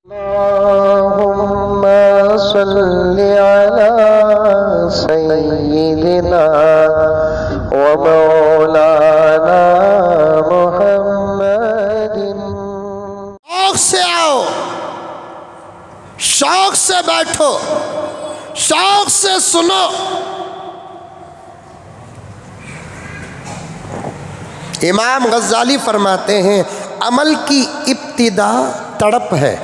अल्लाहुम्मा सल्लि अला सय्यिदिना व मौलाना मुहम्मदिन। शौक से आओ, शौक से बैठो, शौक से सुनो। इमाम गज़ाली फरमाते हैं, अमल की इब्तिदा तड़प है।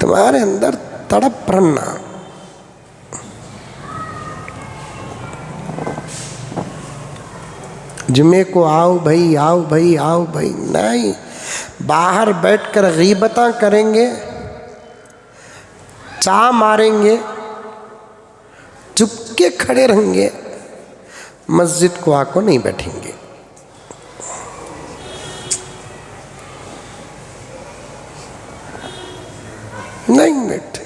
तुम्हारे अंदर तड़प रखना। जुमे को आओ भाई, आओ भाई, आओ भाई, नहीं। बाहर बैठकर गीबतां करेंगे, चा मारेंगे, चुपके खड़े रहेंगे, मस्जिद को आको नहीं बैठेंगे। नहीं बैठे।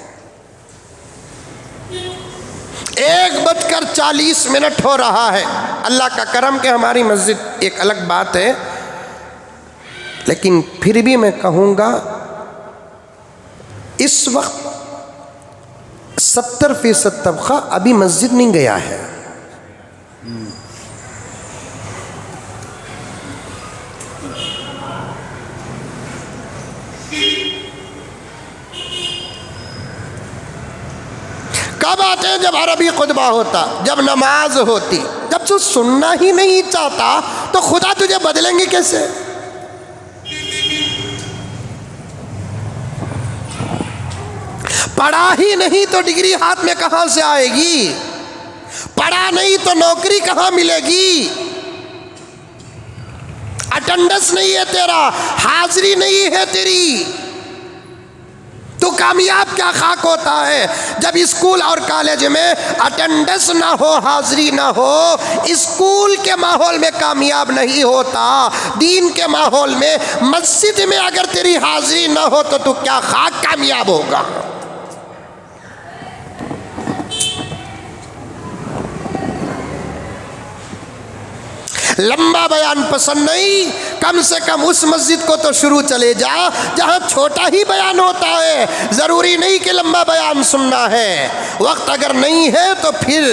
1:40 हो रहा है। अल्लाह का करम के हमारी मस्जिद एक अलग बात है, लेकिन फिर भी मैं कहूँगा इस वक्त 70% तबका अभी मस्जिद नहीं गया है। कब आते हैं? जब अरबी खुतबा होता, जब नमाज होती। जब तू सुनना ही नहीं चाहता तो खुदा तुझे बदलेंगे कैसे? पढ़ा ही नहीं तो डिग्री हाथ में कहां से आएगी? पढ़ा नहीं तो नौकरी कहां मिलेगी? अटेंडेंस नहीं है तेरा, हाजिरी नहीं है तेरी, तो कामयाब क्या खाक होता है? जब स्कूल और कॉलेज में अटेंडेंस ना हो, हाजिरी ना हो, स्कूल के माहौल में कामयाब नहीं होता। दीन के माहौल में, मस्जिद में अगर तेरी हाजिरी ना हो तो तू क्या खाक कामयाब होगा? लंबा बयान पसंद नहीं, कम से कम उस मस्जिद को तो शुरू चले जा जहां छोटा ही बयान होता है। ज़रूरी नहीं कि लंबा बयान सुनना है। वक्त अगर नहीं है तो फिर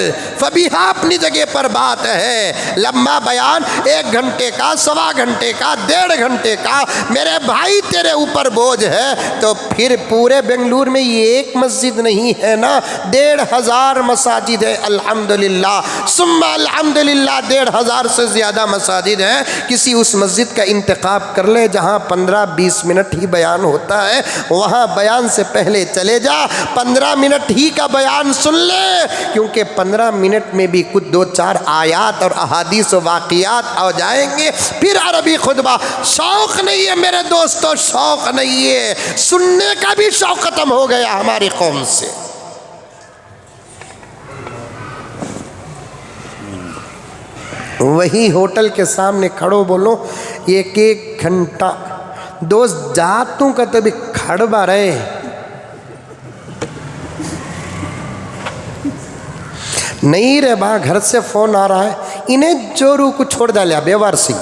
फबीहा अपनी जगह पर बात है। लंबा बयान 1 घंटे का, 1.25 घंटे का, 1.5 घंटे का, मेरे भाई तेरे ऊपर बोझ है। तो फिर पूरे बेंगलुरु में ये एक मस्जिद नहीं है ना, 1,500 मसाजिद है। अल्हम्दुलिल्लाह सुम्मा अल्हम्दुलिल्लाह, 1,500 से ज़्यादा मसाजिद हैं। किसी उस मस्जिद का इंतखाब कर ले जहाँ 15-20 मिनट ही बयान होता है, वहाँ बयान से पहले चले जा, 15 मिनट ही का बयान सुन ले। क्योंकि 15 मिनट में भी कुछ 2-4 आयात और अहादीस और वाक़ियात आ जाएंगे। फिर अरबी खुतबा। शौक़ नहीं है मेरे दोस्तों, शौक़ नहीं है। सुनने का भी शौक़ ख़त्म हो गया हमारी कौम से। वही होटल के सामने खड़ो बोलो 1-1 घंटा। दोस्त जातों का तभी खड़बा रहे। नहीं रे बा, घर से फोन आ रहा है, इन्हें जोरू को छोड़ डालिया बेवार सिंह,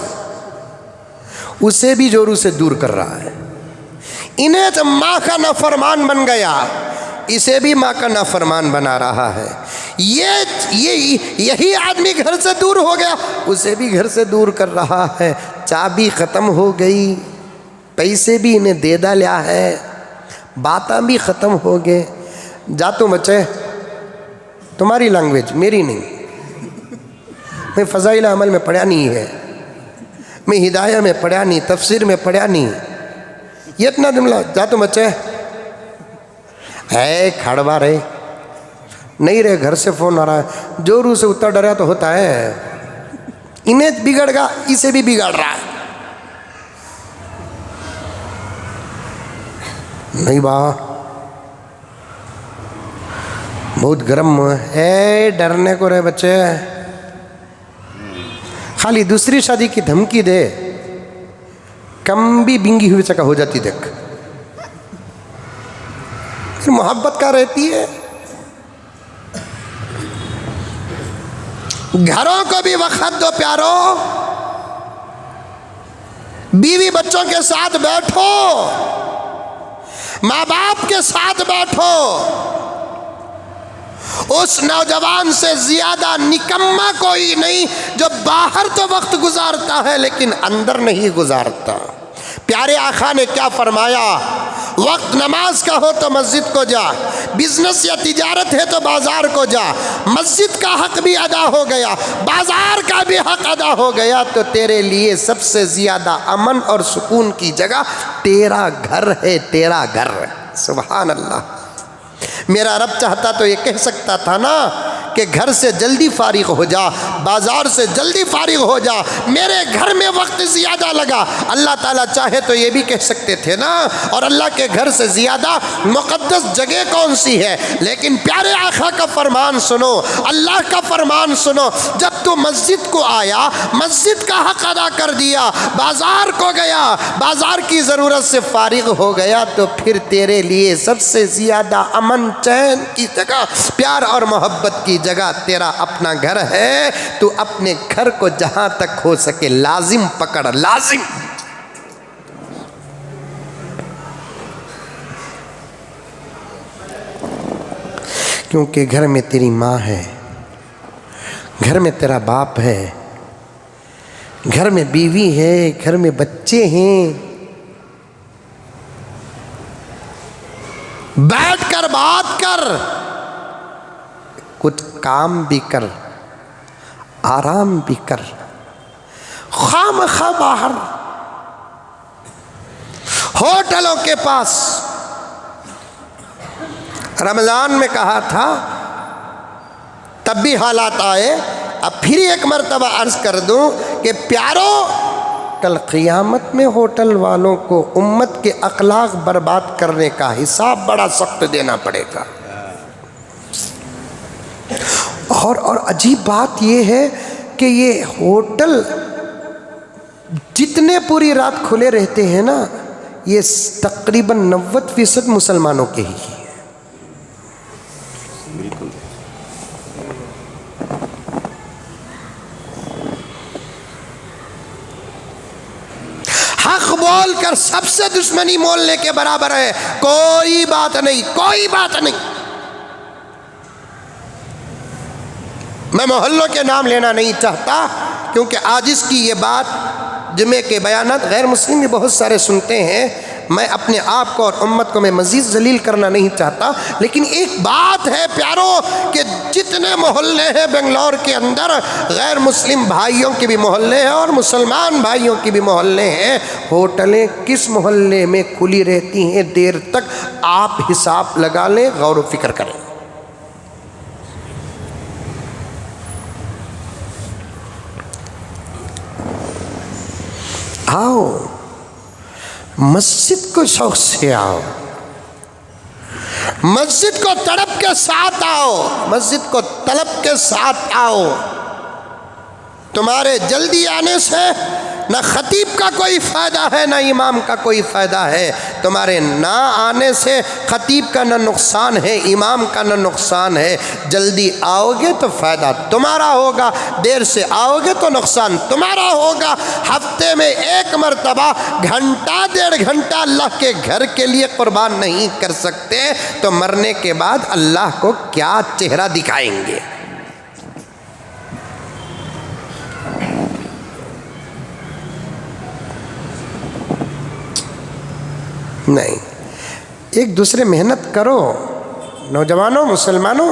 उसे भी जोरू से दूर कर रहा है। इन्हें तो माँ का नाफरमान बन गया, इसे भी माँ का नाफरमान बना रहा है। यही आदमी घर से दूर हो गया, उसे भी घर से दूर कर रहा है। चाबी ख़त्म हो गई, पैसे भी इन्हें दे डालिया है, बातें भी ख़त्म हो गए। जा तो बच्चे, तुम्हारी लैंग्वेज मेरी नहीं। मैं फ़ज़ाइल अमल में पढ़ा नहीं है, मैं हिदाया में पढ़ा नहीं, तफसीर में पढ़ा नहीं। ये इतना जुमला, जा तो बच्चे है खड़वा रहे। नहीं रे, घर से फ़ोन आ रहा है, जोरू से उतना डरा तो होता है। इन्हें बिगड़गा, इसे भी बिगाड़ रहा है। नहीं बा, बहुत गर्म है, डरने को रहे बच्चे। खाली दूसरी शादी की धमकी दे, कम भी बिंगी हुई चका हो जाती। देख फिर मोहब्बत का रहती है। घरों को भी वक्त दो प्यारो, बीवी बच्चों के साथ बैठो, माँ बाप के साथ बैठो। उस नौजवान से ज्यादा निकम्मा कोई नहीं जो बाहर तो वक्त गुजारता है लेकिन अंदर नहीं गुजारता। प्यारे आका ने क्या फरमाया, वक्त नमाज का हो तो मस्जिद को जा, बिजनेस या तिजारत है तो बाजार को जा, मस्जिद का हक भी अदा हो गया, बाजार का भी हक अदा हो गया, तो तेरे लिए सबसे ज्यादा अमन और सुकून की जगह तेरा घर है, तेरा घर। सुभान अल्लाह। मेरा रब चाहता तो ये कह सकता था ना कि घर से जल्दी फारिग हो जा, बाजार से जल्दी फारिग हो जा, मेरे घर में वक्त ज़्यादा लगा। अल्लाह ताला चाहे तो ये भी कह सकते थे ना। और अल्लाह के घर से ज़्यादा मुक़द्दस जगह कौन सी है। लेकिन प्यारे आका का फरमान सुनो, अल्लाह का फरमान सुनो, जब तू मस्जिद को आया, मस्जिद का हक अदा कर दिया, बाजार को गया, बाजार की ज़रूरत से फारिग हो गया, तो फिर तेरे लिए सबसे ज़्यादा अमन चैन की जगह, प्यार और मोहब्बत की जगह तेरा अपना घर है। तू अपने घर को जहां तक हो सके लाजिम पकड़, लाजिम। क्योंकि घर में तेरी माँ है, घर में तेरा बाप है, घर में बीवी है, घर में बच्चे हैं। बैठकर बात कर, कुछ काम भी कर, आराम भी कर। खामखा बाहर होटलों के पास, रमज़ान में कहा था तब भी हालात आए, अब फिर एक मर्तबा अर्ज़ कर दूं कि प्यारो, कल क़ियामत में होटल वालों को उम्मत के अखलाक बर्बाद करने का हिसाब बड़ा सख्त देना पड़ेगा। और अजीब बात यह है कि ये होटल जितने पूरी रात खुले रहते हैं ना, ये तकरीबन 90% मुसलमानों के ही हैं। हक बोल कर सबसे दुश्मनी मोलने के बराबर है। कोई बात नहीं, कोई बात नहीं। मैं मोहल्लों के नाम लेना नहीं चाहता, क्योंकि आज इसकी ये बात जुमे के बयानात गैर मुस्लिम भी बहुत सारे सुनते हैं। मैं अपने आप को और उम्मत को मैं मज़ीद जलील करना नहीं चाहता, लेकिन एक बात है प्यारों कि जितने मोहल्ले हैं बेंगलोर के अंदर, गैर मुस्लिम भाइयों के भी मोहल्ले हैं और मुसलमान भाइयों के भी मोहल्ले हैं। होटलें किस मोहल्ले में खुली रहती हैं देर तक, आप हिसाब लगा लें, गौर व फिक्र करें। आओ मस्जिद को शौक से आओ, मस्जिद को तड़प के साथ आओ, मस्जिद को तलब के साथ आओ। तुम्हारे जल्दी आने से न खतीब का कोई फ़ायदा है, न इमाम का कोई फ़ायदा है। तुम्हारे ना आने से खतीब का न नुकसान है, इमाम का न नुकसान है। जल्दी आओगे तो फ़ायदा तुम्हारा होगा, देर से आओगे तो नुकसान तुम्हारा होगा। हफ्ते में एक मरतबा घंटा डेढ़ घंटा अल्लाह के घर के लिए कुर्बान नहीं कर सकते तो मरने के बाद अल्लाह को क्या चेहरा दिखाएंगे। नहीं, एक दूसरे मेहनत करो। नौजवानों, मुसलमानों,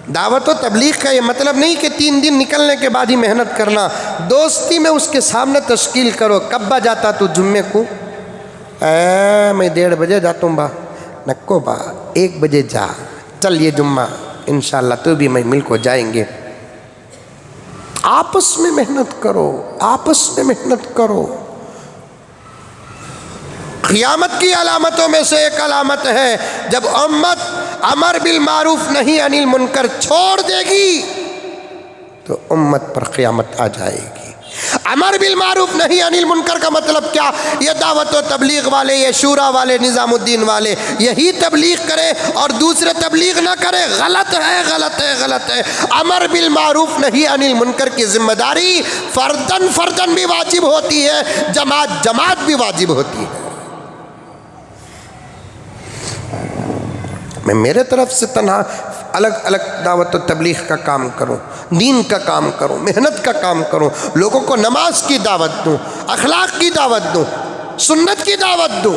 दावत व तबलीग का ये मतलब नहीं कि 3 दिन निकलने के बाद ही मेहनत करना। दोस्ती में उसके सामने तश्कील करो। कब बा जाता तू जुम्मे को? मैं 1:30 बजे जाता हूँ बा। नक्को बा 1 बजे जा, चल ये जुम्मा इंशाअल्लाह तू भी मैं मिल को जाएंगे। आपस में मेहनत करो, आपस में मेहनत करो। क़ियामत की अलामतों में से एक अलामत है, जब उम्मत अमर बिल मारूफ नहीं अनिल मुनकर छोड़ देगी तो उम्मत पर क़ियामत आ जाएगी। अमर बिल मारूफ नहीं अनिल मुनकर का मतलब क्या? ये दावत व तबलीग वाले, ये शूरा वाले, निज़ामुद्दीन वाले यही तबलीग करे और दूसरे तबलीग ना करे, गलत है, गलत है, गलत है। अमर बिल मारूफ नहीं अनिल मुनकर की जिम्मेदारी फर्दन फर्दन भी वाजिब होती है, जमात जमात भी वाजिब होती है। मैं मेरे तरफ से तन्हा अलग अलग दावत व तबलीग का काम करूं, दीन का काम करूं, मेहनत का काम करूं, लोगों को नमाज की दावत दूं, अखलाक की दावत दूं, सुन्नत की दावत दूं।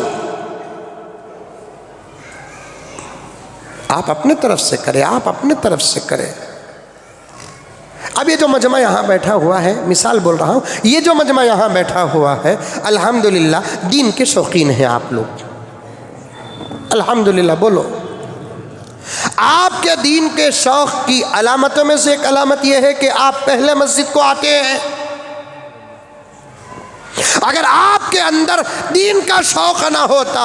आप अपने तरफ से करें, आप अपने तरफ से करें। अब ये जो मजमा यहाँ बैठा हुआ है, मिसाल बोल रहा हूँ, ये जो मजमा यहाँ बैठा हुआ है, अल्हम्दुलिल्लाह दीन के शौकीन हैं आप लोग, अल्हम्दुलिल्लाह बोलो। आपके दीन के शौक की अलामतों में से एक अलामत यह है कि आप पहले मस्जिद को आते हैं। अगर आपके अंदर दीन का शौक ना होता,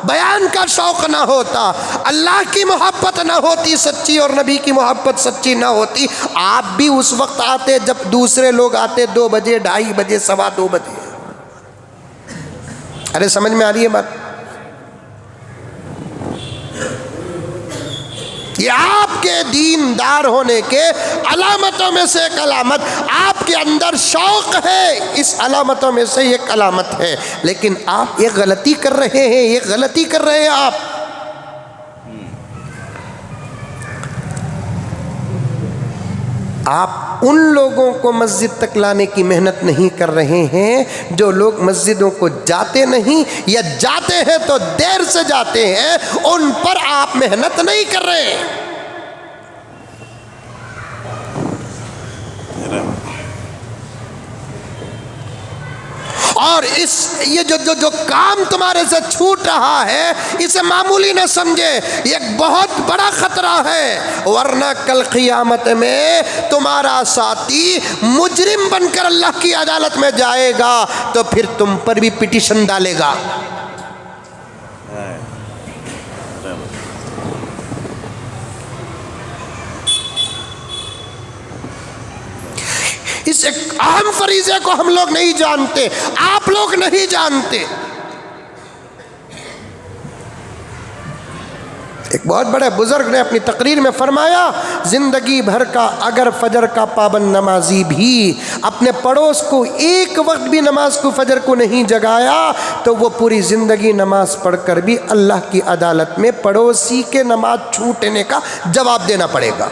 बयान का शौक ना होता, अल्लाह की मोहब्बत ना होती सच्ची और नबी की मोहब्बत सच्ची ना होती, आप भी उस वक्त आते जब दूसरे लोग आते, 2 बजे, 2:30 बजे, 2:15 बजे। अरे समझ में आ रही है बात? ये आपके दीनदार होने के अलामतों में से एक अलामत, आपके अंदर शौक है, इस अलामतों में से एक अलामत है। लेकिन आप ये गलती कर रहे हैं, ये गलती कर रहे हैं आप उन लोगों को मस्जिद तक लाने की मेहनत नहीं कर रहे हैं जो लोग मस्जिदों को जाते नहीं, या जाते हैं तो देर से जाते हैं, उन पर आप मेहनत नहीं कर रहे हैं। और ये जो काम तुम्हारे से छूट रहा है, इसे मामूली न समझे, ये एक बहुत बड़ा खतरा है। वरना कल क़ियामत में तुम्हारा साथी मुजरिम बनकर अल्लाह की अदालत में जाएगा तो फिर तुम पर भी पिटीशन डालेगा। इस एक अहम फरीज़े को हम लोग नहीं जानते, आप लोग नहीं जानते। एक बहुत बड़े बुजुर्ग ने अपनी तकरीर में फरमाया, ज़िंदगी भर का अगर फजर का पाबंद नमाजी भी अपने पड़ोस को एक वक्त भी नमाज को फजर को नहीं जगाया तो वो पूरी ज़िंदगी नमाज पढ़कर भी अल्लाह की अदालत में पड़ोसी के नमाज छूटने का जवाब देना पड़ेगा।